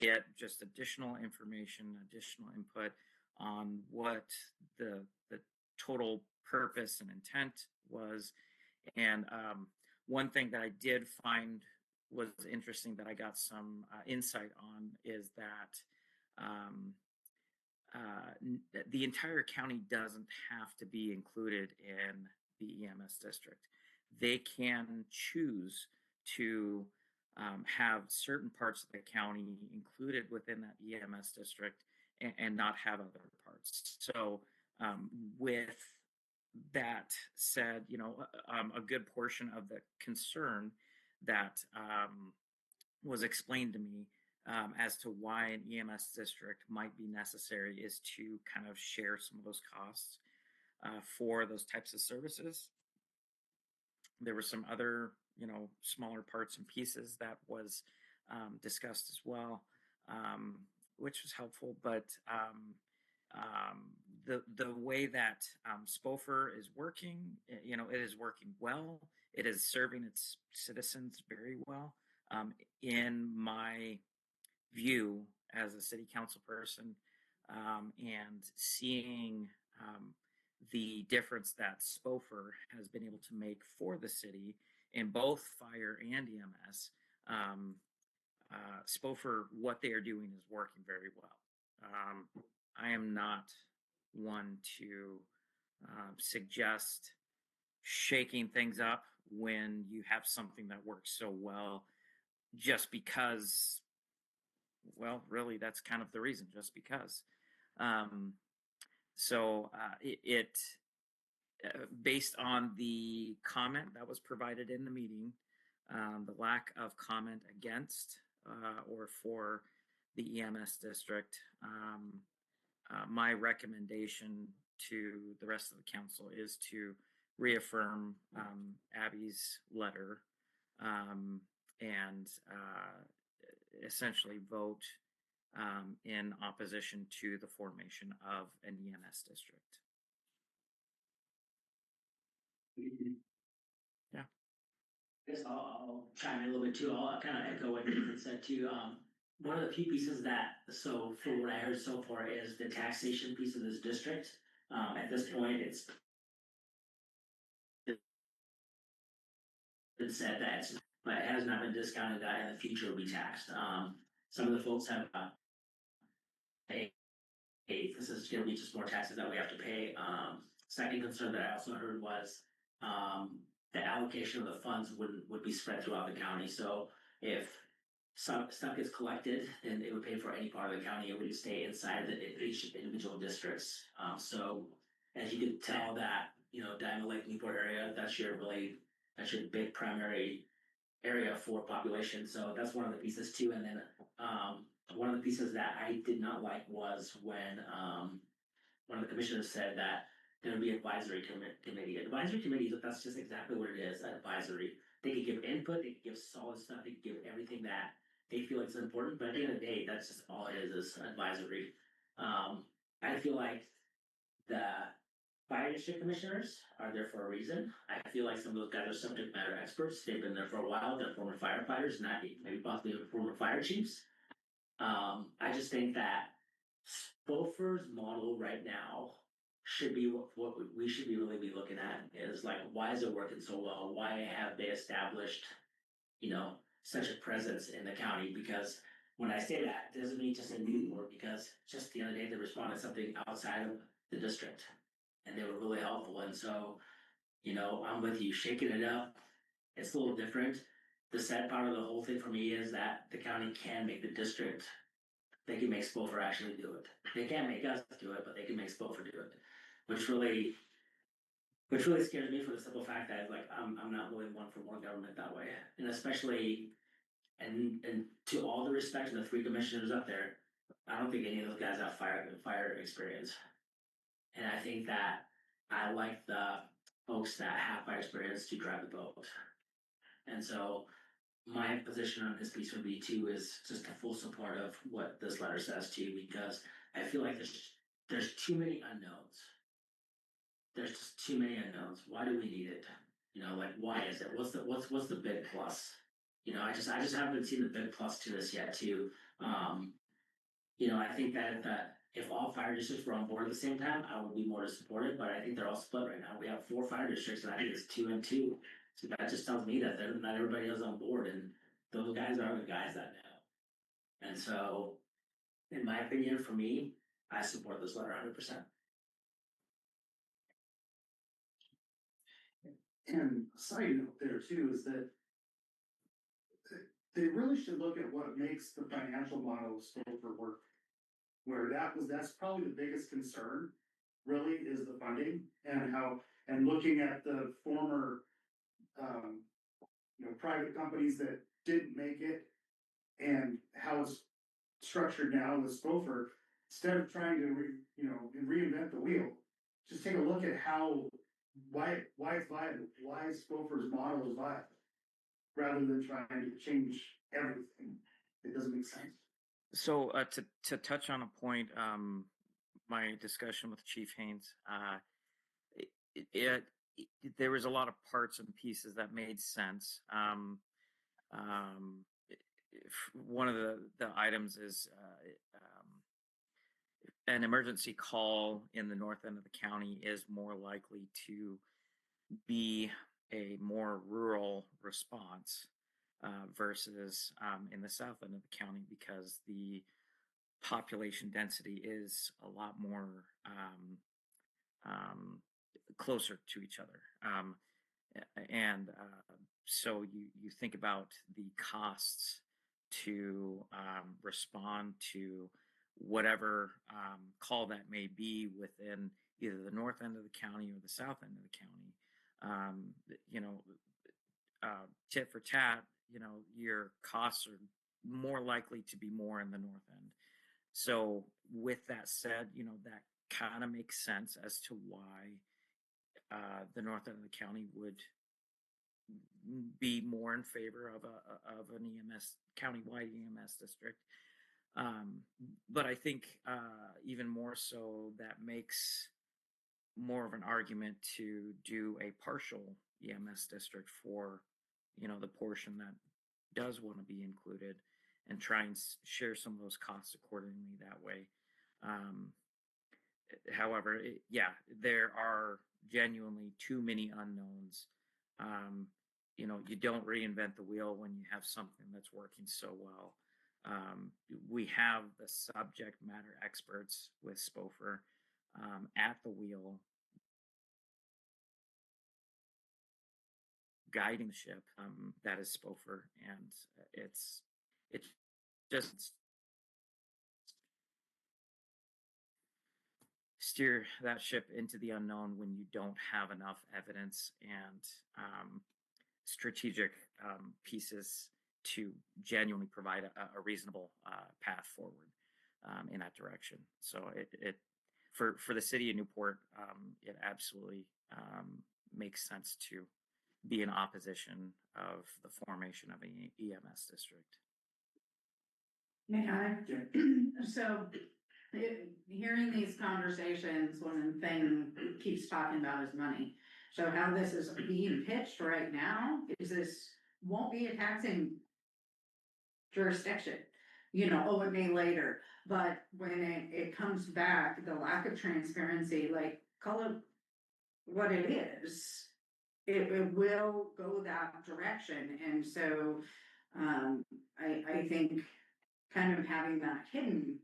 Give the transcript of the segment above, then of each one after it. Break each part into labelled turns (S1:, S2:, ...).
S1: get just additional information, additional input on what the total purpose and intent was. And one thing that I did find was interesting that I got some insight on is that the entire county doesn't have to be included in the EMS district. They can choose to have certain parts of the county included within that EMS district and not have other parts. So, with that said, a good portion of the concern that was explained to me as to why an EMS district might be necessary is to kind of share some of those costs for those types of services. There were some other, smaller parts and pieces that was discussed as well, which was helpful. But the way that SPOFR is working, it is working well. It is serving its citizens very well. In my view as a city council person, and seeing the difference that SPOFR has been able to make for the city in both fire and EMS. SPOFR, what they are doing is working very well. I am not one to suggest shaking things up when you have something that works so well, just because, well, really, that's kind of the reason, just because. Based on the comment that was provided in the meeting, the lack of comment against or for the EMS district, my recommendation to the rest of the council is to reaffirm Abby's letter and essentially vote in opposition to the formation of an EMS district. Yeah.
S2: I guess I'll chime in a little bit too. I'll kind of echo what Nathan said too. One of the few pieces so for what I heard so far is the taxation piece of this district. At this point, it's been said that, but it has not been discounted that in the future will be taxed. Some of the folks have hey, this is going to be just more taxes that we have to pay. Second concern that I also heard was the allocation of the funds would be spread throughout the county. So if some stuff gets collected, then it would pay for any part of the county. It would stay inside each individual districts. So as you could tell that, Diamond Lake, Newport area, that's your big primary area for population. So that's one of the pieces too. And then one of the pieces that I did not like was when one of the commissioners said that there would be advisory committee. Advisory committee, that's just exactly what it is, advisory. They could give input, they could give solid stuff, they could give everything that they feel is important, but at the end of the day, that's just all it is advisory. I feel like the fire district commissioners are there for a reason. I feel like some of those guys are subject matter experts. They've been there for a while. They're former firefighters, not maybe possibly former fire chiefs. I just think that SPOFR's model right now should be what we should be really looking at is like, why is it working so well? Why have they established, such a presence in the county? Because when I say that, it doesn't mean just in Newport, because just the other day they responded to something outside of the district and they were really helpful. And so, I'm with you, shaking it up. It's a little different. The sad part of the whole thing for me is that the county can make the district. They can make SPOFR actually do it. They can't make us do it, but they can make SPOFR do it, which really scares me for the simple fact that I'm not really one for more government that way, and especially and to all the respect to the three commissioners up there, I don't think any of those guys have fire experience, and I think that I like the folks that have fire experience to drive the boat, and so. My position on this piece would be too is just a full support of what this letter says too, because I feel like there's too many unknowns. There's just too many unknowns. Why do we need it? Why is it? What's the big plus? I just haven't seen the big plus to this yet too. I think that if all fire districts were on board at the same time, I would be more to support it, but I think they're all split right now. We have 4 fire districts, and I think it's 2 and 2. So that just tells me that not everybody is on board, and those guys are the guys that know. And so, in my opinion, for me, I support this letter 100%.
S3: And a side note there too is that they really should look at what makes the financial model of Stover work. Where that's probably the biggest concern, really, is the funding and looking at the former, private companies that didn't make it and how it's structured now with Spofer, instead of trying to reinvent the wheel, just take a look at why it's viable, why Spofer's model is viable, rather than trying to change everything. It doesn't make sense.
S1: So to touch on a point, my discussion with Chief Haynes, it, it, there was a lot of parts and pieces that made sense. One of the items is an emergency call in the north end of the county is more likely to be a more rural response versus in the south end of the county, because the population density is a lot more closer to each other. And so you think about the costs to respond to whatever call that may be within either the north end of the county or the south end of the county. Tit for tat, your costs are more likely to be more in the north end. So with that said, that kind of makes sense as to why the north end of the county would be more in favor of an EMS countywide EMS district. But I think even more so, that makes more of an argument to do a partial EMS district for the portion that does want to be included, and try and share some of those costs accordingly that way. However, there are genuinely too many unknowns. You don't reinvent the wheel when you have something that's working so well. We have the subject matter experts with Spofer at the wheel, guiding the ship. That is Spofer, and it's just steer that ship into the unknown when you don't have enough evidence and strategic pieces to genuinely provide a reasonable path forward in that direction. So it for the city of Newport, it absolutely makes sense to be in opposition of the formation of an EMS district.
S4: Yeah. So hearing these conversations, one thing keeps talking about is money. So how this is being pitched right now is this won't be a taxing jurisdiction. It may later, but when it comes back, the lack of transparency, like, call it what it is, it will go that direction. And so I think kind of having that hidden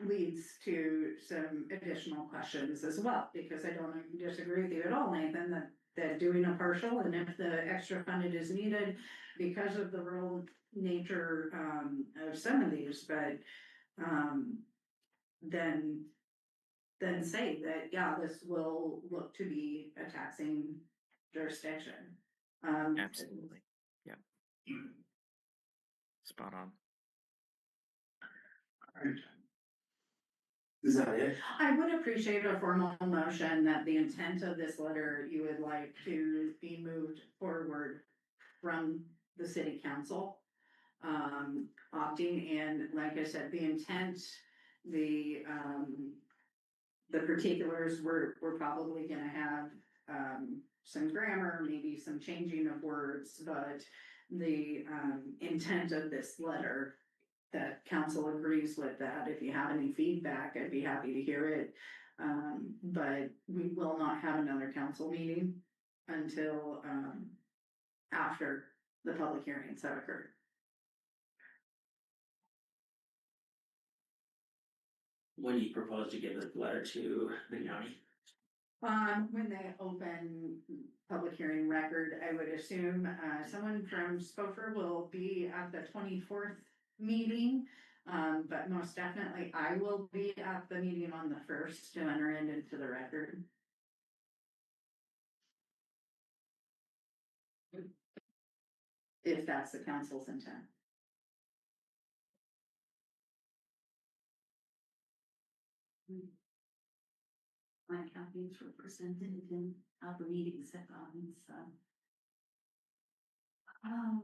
S4: leads to some additional questions as well, because I don't disagree with you at all, Nathan, that doing a partial, and if the extra funded is needed because of the rural nature of some of these, but then say that, yeah, this will look to be a taxing jurisdiction.
S1: Absolutely. Yeah. Spot on.
S3: All right. Is that it?
S4: I would appreciate a formal motion that the intent of this letter you would like to be moved forward from the city council. Opting, and like I said, the intent, the particulars, we're probably gonna have some grammar, maybe some changing of words, but the intent of this letter that council agrees with that. If you have any feedback, I'd be happy to hear it. But we will not have another council meeting until, after the public hearings have occurred.
S2: When do you propose to give the letter to the county?
S4: When they open public hearing record, I would assume, someone from Spofer will be at the 24th meeting. But most definitely I will be at the meeting on the 1st to enter it into the record. If that's the council's intent.
S5: My copies were presented in how the meeting set on, so. How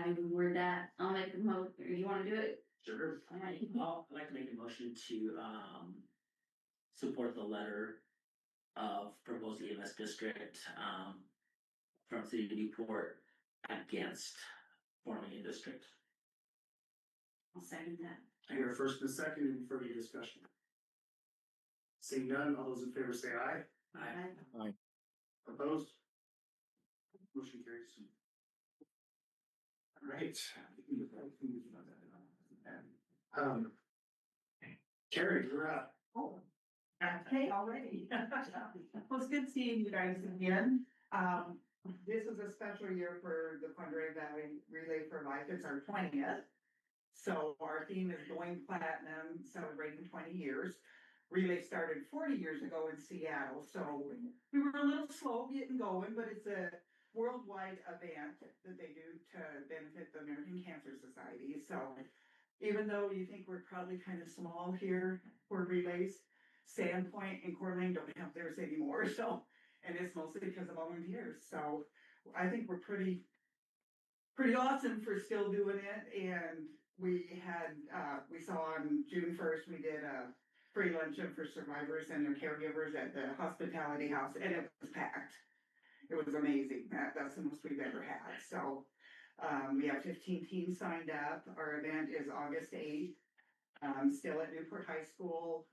S5: do we word that? I'll make a motion, or you wanna do it?
S2: Sure.
S5: Alright.
S2: Well, I'd like to make a motion to, support the letter of proposed EMS district, from City of Newport against forming a district.
S5: I'll second that.
S3: I hear a first and a second, any further discussion? Seeing none, all those in favor say aye.
S2: Aye.
S3: Opposed? Motion carries. All right. Carrie, you're up.
S6: Oh, okay, already. Well, it's good seeing you guys again. This is a special year for the Fundraise Valley Relay for Life. It's our 20th. So our theme is going platinum, celebrating 20 years. Relay started 40 years ago in Seattle, so we were a little slow getting going, but it's a worldwide event that they do to benefit the American Cancer Society. So even though you think we're probably kind of small here for relays, Sandpoint and Coeur d'Alene don't have theirs anymore. So, and it's mostly because of volunteers. So I think we're pretty awesome for still doing it. And we had, we saw on June 1st, we did a free luncheon for survivors and their caregivers at the hospitality house, and it was packed. It was amazing. That's the most we've ever had. So we have 15 teams signed up. Our event is August 8th, still at Newport High School.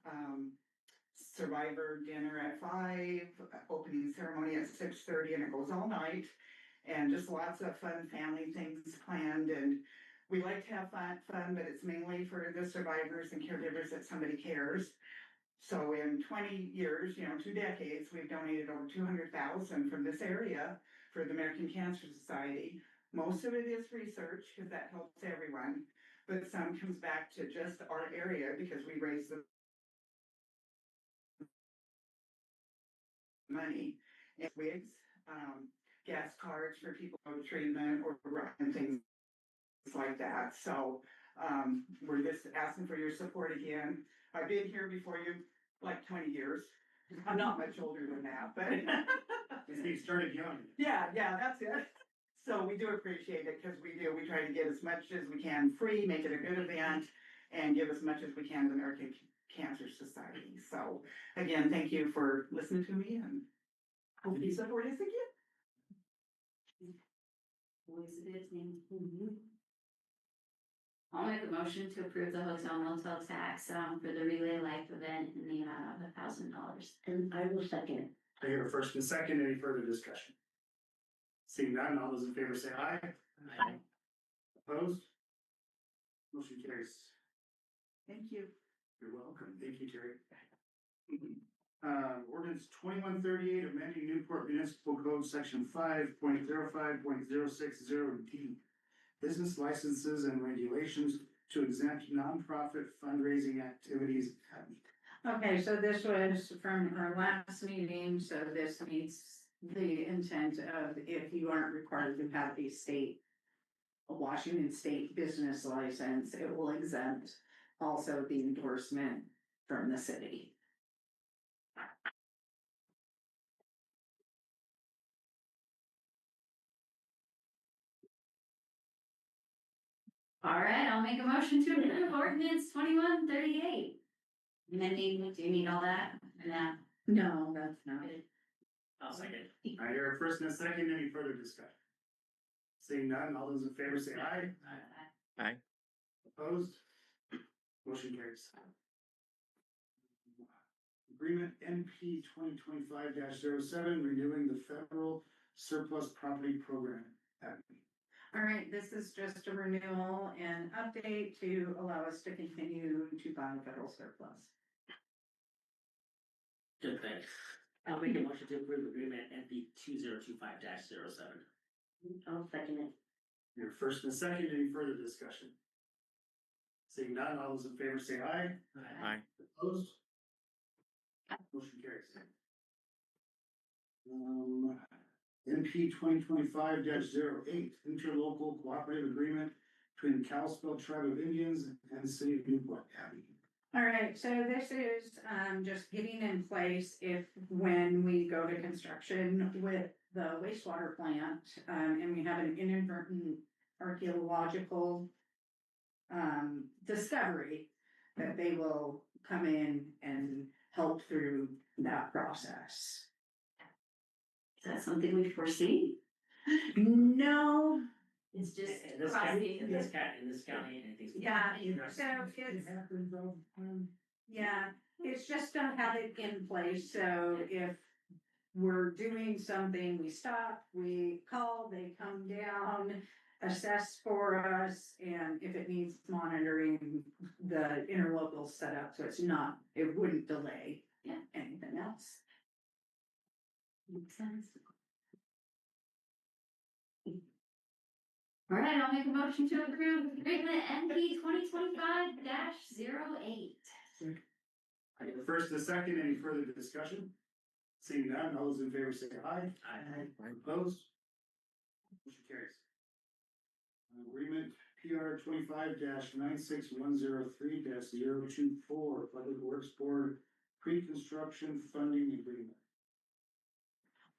S6: Survivor dinner at 5, opening ceremony at 6:30, and it goes all night. And just lots of fun family things planned. And we like to have fun, but it's mainly for the survivors and caregivers that somebody cares. So in 20 years, 2 decades, we've donated over 200,000 from this area for the American Cancer Society. Most of it is research because that helps everyone, but some comes back to just our area because we raise the money and wigs, gas cards for people with treatment or and things like that. So we're just asking for your support again. I've been here before you like 20 years. I'm not much older than that, but
S3: You started young.
S6: yeah, that's it. So we do appreciate it because we try to get as much as we can free, make it a good event, and give as much as we can to the American Cancer Society. So again, thank you for listening to me and hope you support us again.
S5: Voice of its name. I'll make a motion to approve the hotel motel tax, for the Relay Life event in the amount of $1,000. And I will second.
S3: I hear a first and second, any further discussion? Seeing none, all those in favor say aye.
S2: Aye.
S3: Opposed? Motion carries.
S6: Thank you.
S3: You're welcome. Thank you, Terry. Ordinance 2138, amending Newport Municipal Code Section 5.05.060D. Business licenses and regulations to exempt nonprofit fundraising activities.
S4: Okay, so this was from our last meeting, so this meets the intent of if you aren't required to have a Washington state business license, it will exempt also the endorsement from the city.
S5: All right, I'll make a motion to approve ordinance 2138. Amending, do you need all that? No.
S4: No, that's not.
S2: I'll second.
S3: I hear a first and a second, any further discussion? Seeing none, all those in favor say aye.
S1: Aye.
S3: Opposed? Motion carries. Agreement NP 2025-07, renewing the federal surplus property program.
S4: All right, this is just a renewal and update to allow us to continue to buy federal surplus.
S2: Good thing. I'll make a motion to approve agreement NP 2025-07.
S5: I'll second it.
S3: Your first and second, any further discussion? Seeing none, all those in favor say aye.
S1: Aye.
S3: Opposed? Motion carries. NP 2025-08, interlocal cooperative agreement between the Kalispell Tribe of Indians and the city of Newport. Abby.
S4: All right, so this is just getting in place if when we go to construction with the wastewater plant, and we have an inadvertent archaeological discovery, that they will come in and help through that process.
S5: Is that something we foresee?
S4: No,
S5: It's just
S2: In this county, anything's.
S4: yeah, so it's just to have it in place, so if we're doing something, we stop, we call, they come down, assess for us, and if it needs monitoring, the interlocal set up, so it wouldn't delay anything else.
S5: Makes sense. All right, I'll make a motion to approve agreement NP 2025-08.
S3: I get the first and the second, any further discussion? Seeing none, all those in favor say aye.
S2: Aye.
S3: Opposed? Motion carries. Agreement PR 25-96103-024, Public Works Board Pre-Construction Funding Agreement.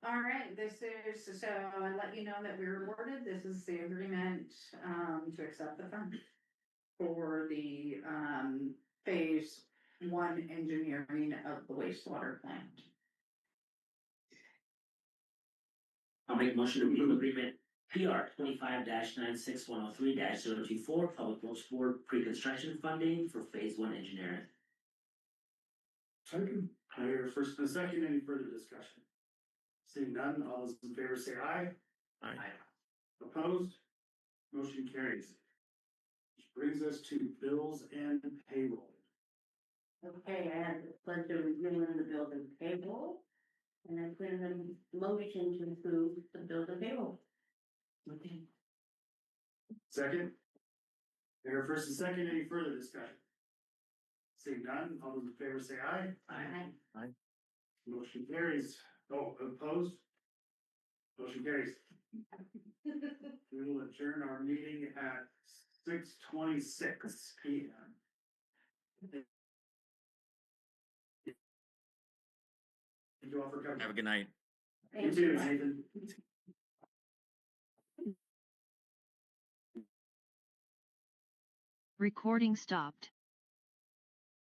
S4: All right, this is, so I let you know that we were awarded, this is the agreement, to accept the fund for the, phase 1 engineering of the wastewater plant.
S2: I'll make a motion to approve agreement PR 25-96103-024, Public Works Board pre-construction funding for phase 1 engineering.
S3: Second. I hear first and a second, any further discussion? Seeing none, all those in favor say aye.
S1: Aye.
S3: Opposed? Motion carries. Which brings us to bills and payroll.
S7: Okay, I have the pleasure of reviewing the bills and payroll, and I put in a motion to approve the bills and payroll.
S2: Okay.
S3: Second. There first and second, any further discussion? Seeing none, all those in favor say aye.
S2: Aye.
S3: Motion carries. Oh, opposed? Motion carries. We will adjourn our meeting at 6:26 PM. Thank you all for coming.
S1: Have a good night.
S3: You too, Nathan.
S8: Recording stopped.